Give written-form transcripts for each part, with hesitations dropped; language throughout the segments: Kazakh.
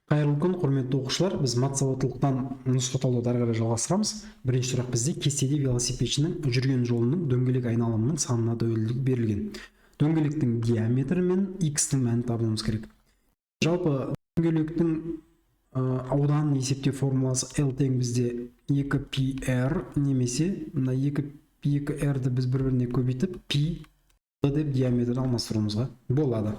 Қайырлы күн, құрметті оқушылар. Біз матсауаттылықтан нұсқа талдауды ары қарай жалғастырамыз. Бірінші сұрақ бізде кестеде велосипедшінің жүрген жолының дөңгелек айналымының санына тәуелділік берілген. Дөңгелектің диаметрі мен x-тің мәнін табуымыз керек. Жалпы дөңгелектің ауданын есептеу формуласы L тең бізде 2πr немесе мына 2r-ді біз бір-біріне көбейтіп π деп диаметрді алмастыруымызға болады.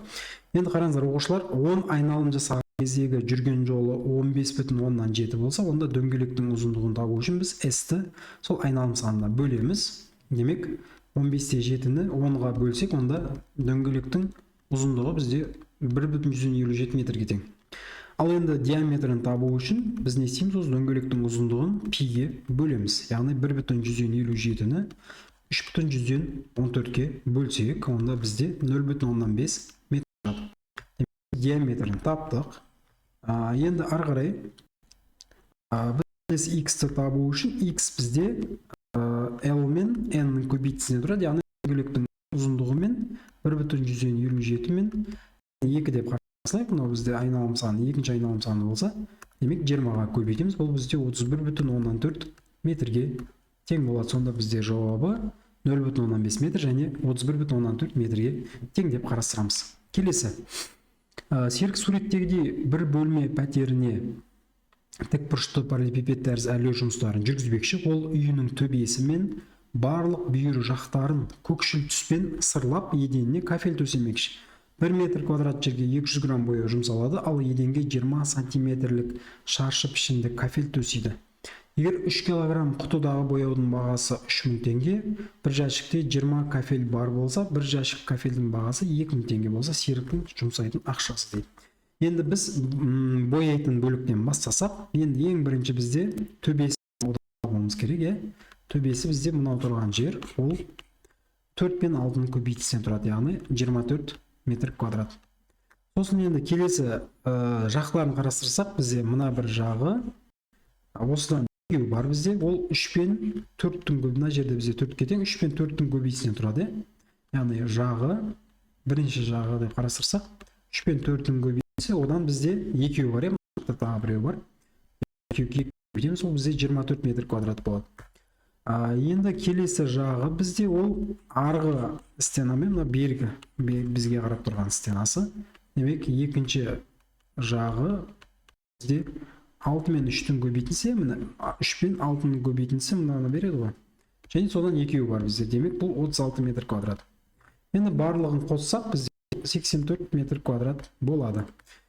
Енді қараңыздар оқушылар, 10 айналым жасаған кездегі жүрген жолы 15,7 болса, онда дөңгелектің ұзындығын табу үшін біз s-ті сол айналым санына бөлеміз. Демек 15,7-ні 10-ға бөлсек, онда дөңгелектің ұзындығы бізде 1,157 метрге тең. Ал енді диаметрін табу үшін біз не істейміз? Осы дөңгелектің ұзындығын пи-ге бөлеміз. Яғни 1,157-ні 3,114-ке бөлсек, онда бізде 0,5 метр тұрады. Диаметрін таптық. Енді ары қарай біз x-ті табу үшін x бізде L мен n-нің көбейтісінен тұрады. Яғни дөңгелектің ұзындығы мен 1,157 мен 2 деп қарастырайық. Мынау бізде айналым саны, екінші айналым саны болса, демек 20-ға көбейтеміз. Бұл бізде 31,4 метрге тең болады. Сонда бізде жауабы 0,5 метр және 31,4 метрге тең деп қарастырамыз. Келесі. Серік суреттегідей бір бөлме пәтеріне тікбұрышты параллелепипед тәрізді әрлеу жұмыстарын жүргізбекші. Ол үйінің төбесі мен барлық бүйір жақтарын көкшіл түспен сырлап еденіне кафель төсемекші. 1 метр квадрат жерге 200 грамм бояу жұмсалады, ал еденге 20 сантиметрлік шаршы пішінді кафель төсейді. Егер 3 килограмм құтыдағы бояудың бағасы 3000 теңге, бір жәшікте 20 кафель бар болса, бір жәшік кафельдің бағасы 2000 теңге болса, серіктің жұмсайтын ақшасы дейді. Енді біз бояйтын бөліктен бастасақ, енді ең бірінші бізде төбесін табуымыз керек. Төбесі бізде мынау тұрған жер, ол 4 пен 6-ның көбейтісінен тұрады, яғни 24 метр квадрат. Сосын енді келесі жақтарын қарастырсақ, бізде мына бір жағы осыдан бар бізде, ол 3 пен 4-тің көбейтісі, мына жерде бізде 4-ке тең, 3 пен 4-тің көбейтісінен тұрады. Яғни жағы, бірінші жағы деп қарастырсақ, 3 пен 4-тің көбейтісі, одан бізде екеу бар, тағы біреу бар. Екеуге көбейтеміз, ол бізде 24 метр квадрат болады. Енді келесі жағы бізде ол арғы стенамен, мына бергі бізге қарап тұрған стенасы. Демек, екінші жағы бізде 6 мен 3-тің көбейтінсе, 3 пен 6-ның көбейтінсе мынаны береді ғой. Және содан екеуі бар бізде. Демек, бұл 36 метр квадрат. Енді барлығын қоссақ, бізде 84 метр квадрат болады.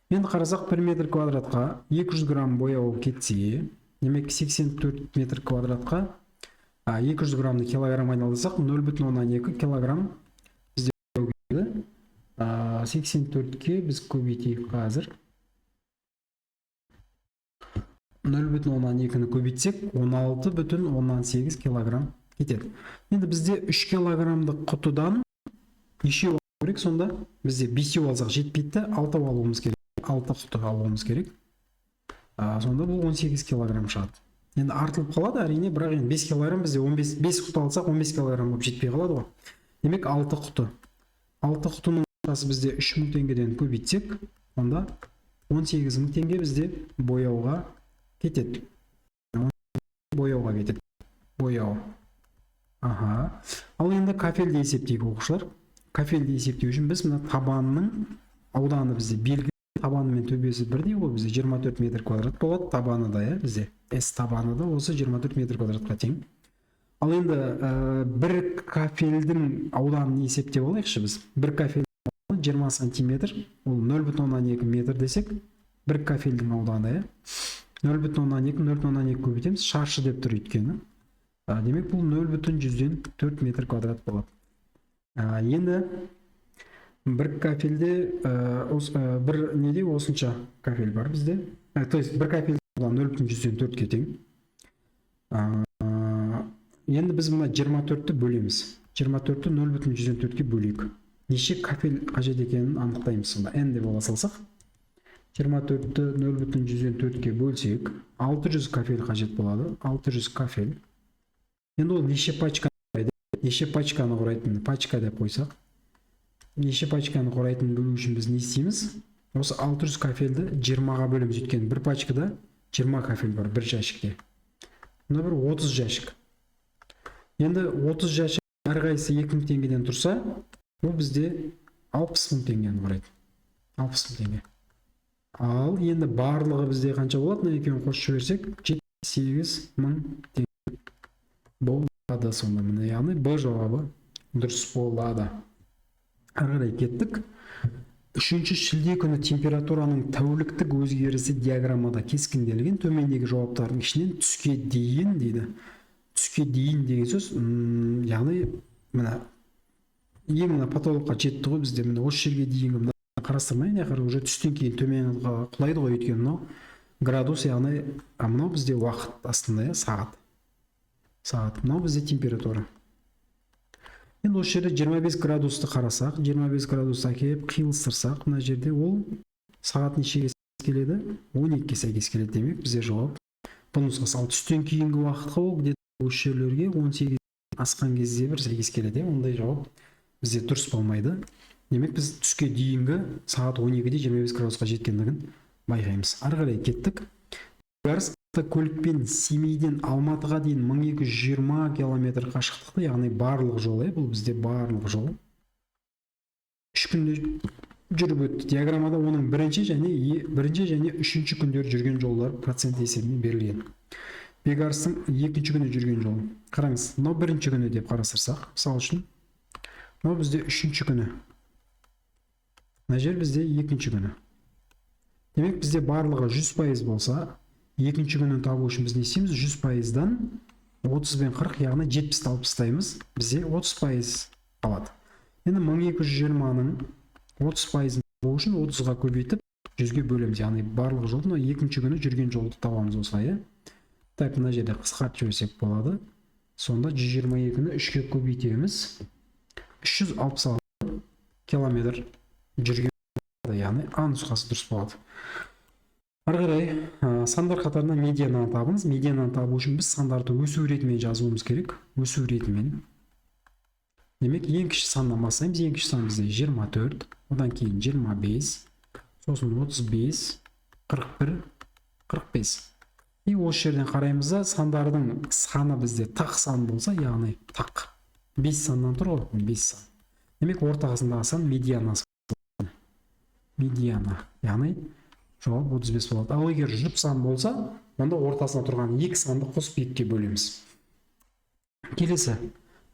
Енді қарасақ, 1 метр квадратқа 200 грамм бояу кетсе, демек 84 метр квадратқа 200 граммны килограмм айналдырсақ, 0,2 килограмм бізде бояу кетеді. 84-ке біз көбейтейік қазір. 0,2-ні көбейтсек, 16,8 килограмм кетеді. Енді бізде 3 килограммдық құтыдан нешеу алу керек, сонда бізде 5-еу алсақ жетпейді, 6 алуымыз керек. 6 құты алуымыз керек. Сонда бұл 18 килограмм шығады. Енді артылып қалады, әрине, бірақ 5 килограмм бізде 5 құты алсақ 15 килограмм болып жетпей қалады ғой. Демек 6 құты. 6 құтының құтасы бізде 3000 теңгеден көбейтсек, онда 18.000 теңге бізде бояуға кетеді. Бояуға кетеді. Бояу. Ал енді кафельді есептейік оқушылар. Кафельді есептеу үшін біз мына табанның ауданы бізде белгілі, табаны мен төбесі бірдей ғой, бізде 24 метр квадрат болады. Табаны да, бізде S табаны да осы 24 метр квадратқа тең. Ал енді бір кафельдің ауданын есептеп алайықшы біз. Бір кафельдің ауданы 20 сантиметр, ол 0,2 метр десек, бір кафельдің ауданы 0,2 көбейтеміз, шаршы деп тұр өйткені. Демек, бұл 0,4 метр квадрат болады. Енді бір кафельде, бір неде осынша кафель бар бізде. То есть, бір кафельде 0,4-ке тең. Енді біз мұна 24-ті бөлеміз. 24-ті 0,4-ке бөлейік. Неше кафель қажет екенін анықтаймыз. N деп бола салсақ. 24-ті 0,4-ке бөлсек, 600 кафель қажет болады. 600 кафель. Енді ол неше пачканы құрайды? Неше пачканы құрайтын? Пачка деп қойсақ. Неше пачканы құрайтын бөлу үшін біз не істейміз? Осы 600 кафельді 20-ға бөлеміз, өйткені бір пачкада 20 кафель бар бір жәшікте. Мына бір 30 жәшік. Енді 30 жәшік әрқайсысы 2000 теңгеден тұрса, бұл бізде 60 мың теңгені құрайды. 60 мың теңге. Ал енді барлығы бізде қанша болады? Мына екеуін қосып жіберсек, 78 мың теңге болады сонда. Міне, яғни Б жауабы дұрыс болады. Ары қарай кеттік. 3 шілде күні температураның тәуліктік өзгерісі диаграммада кескінделген. Төмендегі жауаптардың ішінен түске дейін дейді. Түске дейін деген сөз, яғни мына ең мына потолокқа жетті ғой бізде. Міне осы жерге дейінгі қарастырмайын, яғни уже түстен кейін төмен құлайды ғой, өйткені мынау градус, яғни мынау бізде уақыт астында, сағат. Мынау бізде температура. Енді осы жерде 25 градусты қарасақ, 25 градусты әкеліп қиылыстырсақ, мына жерде ол сағат нешеге сәйкес келеді? 12-ге сәйкес келеді демек, бізде жауап бұл нұсқасы. Ал түстен кейінгі уақытқа ол где-то осы жерлерге 18 асқан кезде бір сәйкес келеді. Ондай жауап бізде дұрыс болмайды. Демек біз түске дейінгі сағат 12-де 25 градусқа жеткендігін байқаймыз. Ары қарай кеттік. Көлікпен Семейден Алматыға дейін 1220 километр қашықтықты, яғни барлық жол, бұл бізде барлық жол 3 күнде жүріп өтті. Диаграммада оның бірінші және үшінші күндер жүрген жолдар процент есебімен берілген. Бекарыстың екінші күні жүрген жолы. Қараңыз, мынау бірінші күні деп қарастырсақ, мысалы үшін, мынау бізде үшінші күні. Мына жер бізде екінші күні. Демек бізде барлығы 100% болса, екінші күнін табу үшін біз не істейміз? 100%дан 30 бен 40, яғни 70-ті алып тастаймыз. Бізде 30% қалады. Енді 1220-ның 30%-ын табу үшін 30-ға көбейтіп 100-ге бөлеміз. Яғни барлық жолдың екінші күні жүрген жолды табамыз осылай. Так, мына жерде қысқартып жіберсек болады. Сонда 122-ні 3-ге көбейтеміз. 366 километр жүрген жолды, яғни А нұсқасы дұрыс болады. Ары қарай сандар қатарына медиананы табыңыз. Медиананы табу үшін біз сандарды өсу ретімен жазуымыз керек. Өсу ретімен. Демек, ең кіші саннан бастаймыз. Ең кіші сан бізде 24, одан кейін 25, сосын 35, 41, 45. И осы жерден қараймыз да, сандардың саны бізде тақ сан болса, яғни тақ 5 саннан тұр ғой, 5 сан. Демек, ортасындағы сан медианасы. Медиана, яғни жауап 35 болады. Ал егер жұп сан болса, онда ортасына тұрған 2 санды қосып 2-ге бөлеміз. Келесі.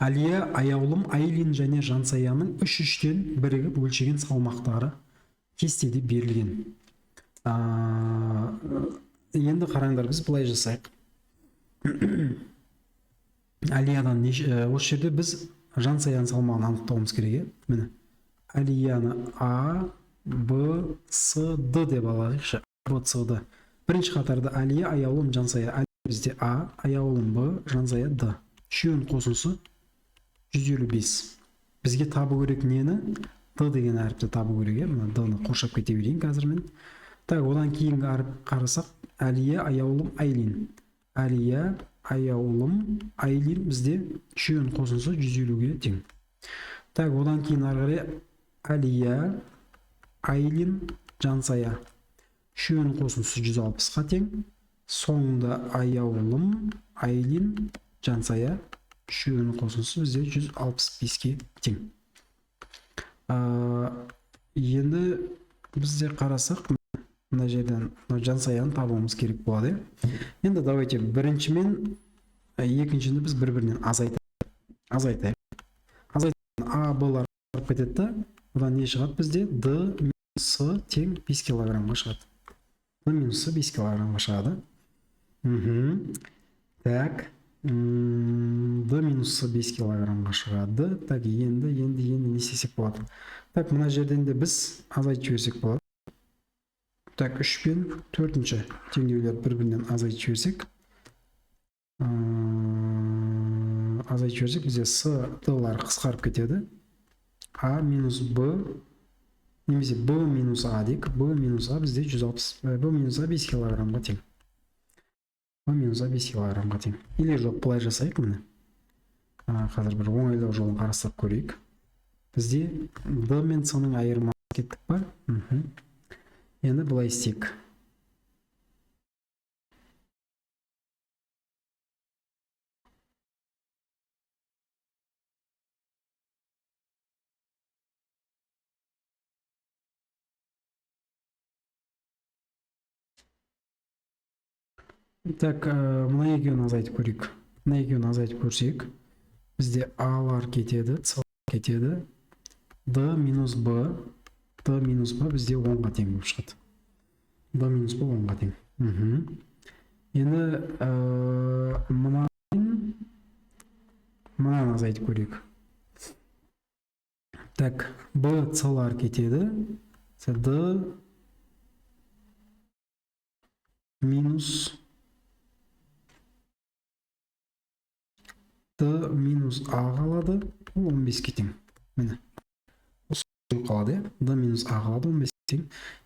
Әлия, Аяулым, Айлин және Жансаяның 3-3-тен бірігіп өлшеген салмақтары кестеде берілген. Енді қараңдар, біз былай жасайық. Әлиядан осы жерде біз Жансаяның салмағын анықтауымыз керек. Міне. Әлияны А, Б, С, Д деп алайықшы. Б, С, Д. Бірінші қатарда Әлия, Аяулым, Жансая. Әлия бізде А, Аяулым Б, Жансая Д. Үшеуінің қосындысы 155. Бізге табу керек нені? Д деген әріпті табу керек. Мына Д-ны қоршап кете берейін қазір мен. Так, одан кейінгі әріп қарасақ, Әлия, Аяулым, Айлин. Әлия, Аяулым, Айлин бізде үшеуінің қосындысы 150-ге тең. Так, одан кейін ары қарай Әлия, Айлин, Жансая. Үшеуінің қосындысы 160-ға тең. Соңында Аяулым, Айлин, Жансая. Үшеуінің қосындысы бізде 165-ге тең. Енді бізде қарасақ, мына жерден Жансаяны табуымыз керек болады. Енді давайте бірінші мен екіншіні біз бір-бірінен азайтайық. А, Б-лар кетеді. Одан не шығады бізде? Д С тең 5 килограммға шығады. Д минусы 5 килограммға шығады. Так. Д минусы 5 килограммға шығады. Так, енді не істесек болады? Так, мына жерден де біз азайтып жіберсек болады. Так, 3 пен 4-ші теңдеулер бір-бірінен азайтып жіберсек. Бізде С, Д-лар қысқарып кетеді. А минус Б, немесе Б минус А дейік. Б минус А бізде 160, Б минус А 5 килограммға тең. Б минус А 5 килограммға тең. Или жоқ, бұлай жасайық міне. Қазір бір оңайлау жолын қарастырып көрейік. Бізде Д мен С-ның айырмасы кеттік па? Енді былай істейік. Так, мына екеуін азайтып көрейік. Мына екеуін азайтып көрсек, бізде А-лар кетеді, С-лар кетеді. D минус B, D минус B бізде 10-ға тең болып шығады. D минус B 10-ға тең. Енді мынаны азайтып көрейік. Так, B, С-лар кетеді. D минус А қалады, 15-ке тең. Міне. Осы қалады, D минус А қалады, 15-ке тең.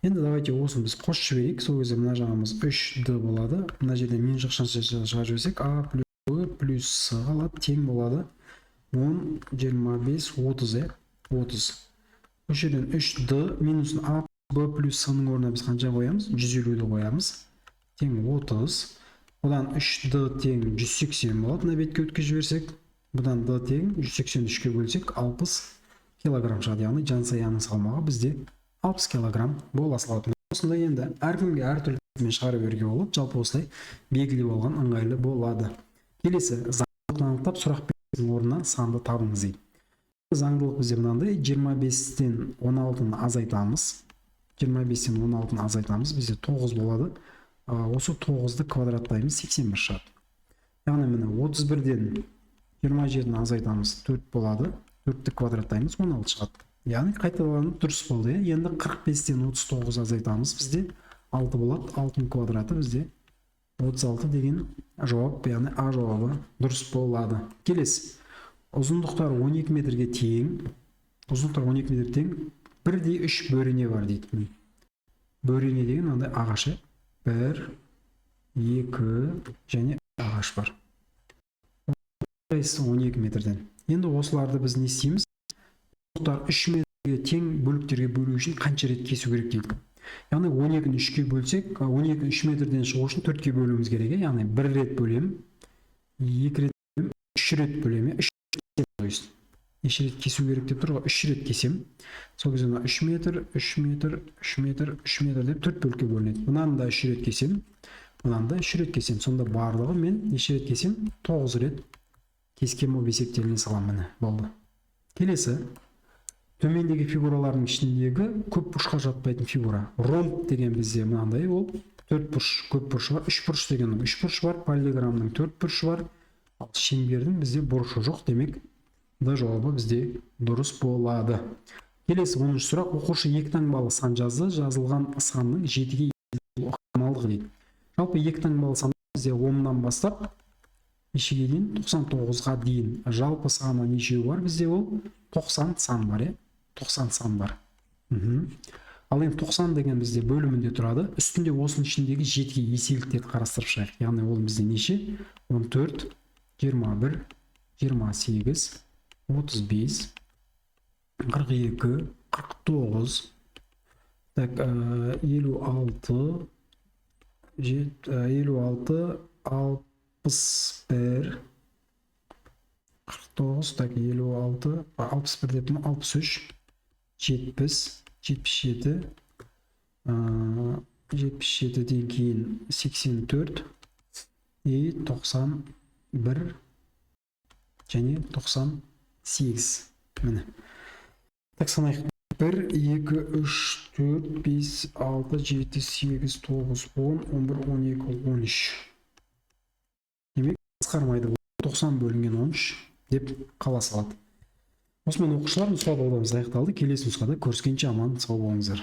Енді давайте осыны біз қосып жіберейік. Сол кезде мына жағымыз 3D болады. Мына жерде мен жақшанша шығарып жіберсек, А плюс B плюс С қалады, тең болады. 10, 25, 30, 30. Осы жерден 3D минус А B плюс С-ның орнына біз қанша қоямыз? 150-ді қоямыз. Тең 30. Бұдан 3D тең 180 болады. Мына бетке өткізіп жіберсек, бұдан D тең 183-ке бөлсек 60 килограмм шығады. Яғни жан саяның салмағы бізде 60 килограмм бола салады. Осындай енді әркімге әртүрлі шығарып беруге болады. Жалпы осылай белгілі болған ыңғайлы болады. Келесі заңдылықты анықтап сұрақ берудің орнына санды табыңыз дейді. Заңдылық бізде мынандай: 25-тен 16-ны азайтамыз. 25-тен 16-ны азайтамыз, бізде 9 болады. Осы 9-ды квадраттаймыз, 81 шығады. Яғни міне 31-ден 27-ні азайтамыз, 4 болады. 4-ті квадраттаймыз, 16 шығады. Яғни қайталанып дұрыс болды. Енді 45-тен 39 азайтамыз, бізде 6 болады. 6-ның квадраты бізде 36 деген жауап, яғни А жауабы дұрыс болады. Келесі. Ұзындықтар 12 метрге тең. Ұзындықтар 12 метр тең. 1/3 бөрене бар дейді. Бөрене деген мынандай ағашы. 1, 2 және ағаш бар. 12 метрден. Енді осыларды біз не істейміз? Ұзындықтар 3 метрге тең бөліктерге бөлу үшін қанша рет кесу керек дейді. Яғни 12-ні 3-ке бөлсек, 12-ні 3 метрден шығу үшін 4-ке бөлуіміз керек. Яғни 1 рет бөлем, 2 рет бөлем, 3 рет бөлем, 3 рет неше рет кесу керек деп тұр ғой, 3 рет кесем. Сол кезде 3 метр, 3 метр, 3 метр, 3 метр деп 4 бөлікке бөлінеді. Бұнан да 3 рет кесем, бұнан да 3 рет кесем. Сонда барлығы мен неше рет кесем? 9 рет кескем болып есептеліне саламын. Болды. Келесі, төмендегі фигуралардың ішіндегі көп бұрышқа жатпайтын фигура. Ромб деген бізде мынандай ол 4 бұрыш, көп бұрышы бар. 3 бұрыш деген 3 бұрыш бар, параллелограммның 4 бұрышы бар. Ал шеңбердің бізде бұрышы жоқ, демек D жауабы бізде дұрыс болады. Келесі 10-шы сұрақ: оқушы 2 таңбалы сан жазды, жазылған санның 7-ге ықтималдығы дейді. Жалпы 2 таңбалы сан бізде 10-нан бастап нешеге дейін? 99-ға дейін. Жалпы саны нешеу бар бізде? Ол 90 сан бар, 90 сан бар. Ал енді 90 деген бізде бөлімінде тұрады. Үстінде осының ішіндегі 7-ге еселіктерді қарастырып шығайық. Яғни ол бізде неше? 14, 21, 28, 35, 42, 49, так, 56, 56, 61, 49, так, 56, 61 депті ма, 63, 70, 77, 77-ден кейін 84, 91 және 98. Міне. Так, санайық. 1, 2, 3, 4, 5, 6, 7, 8, 9, 10, 11, 12, 13. Демек, қысқармайды. 90 бөлінген 13 деп қала салады. Осымен оқушылар, нұсқа бағдарламамыз аяқталды. Келесі нұсқада көріскенше аман сау болыңыздар.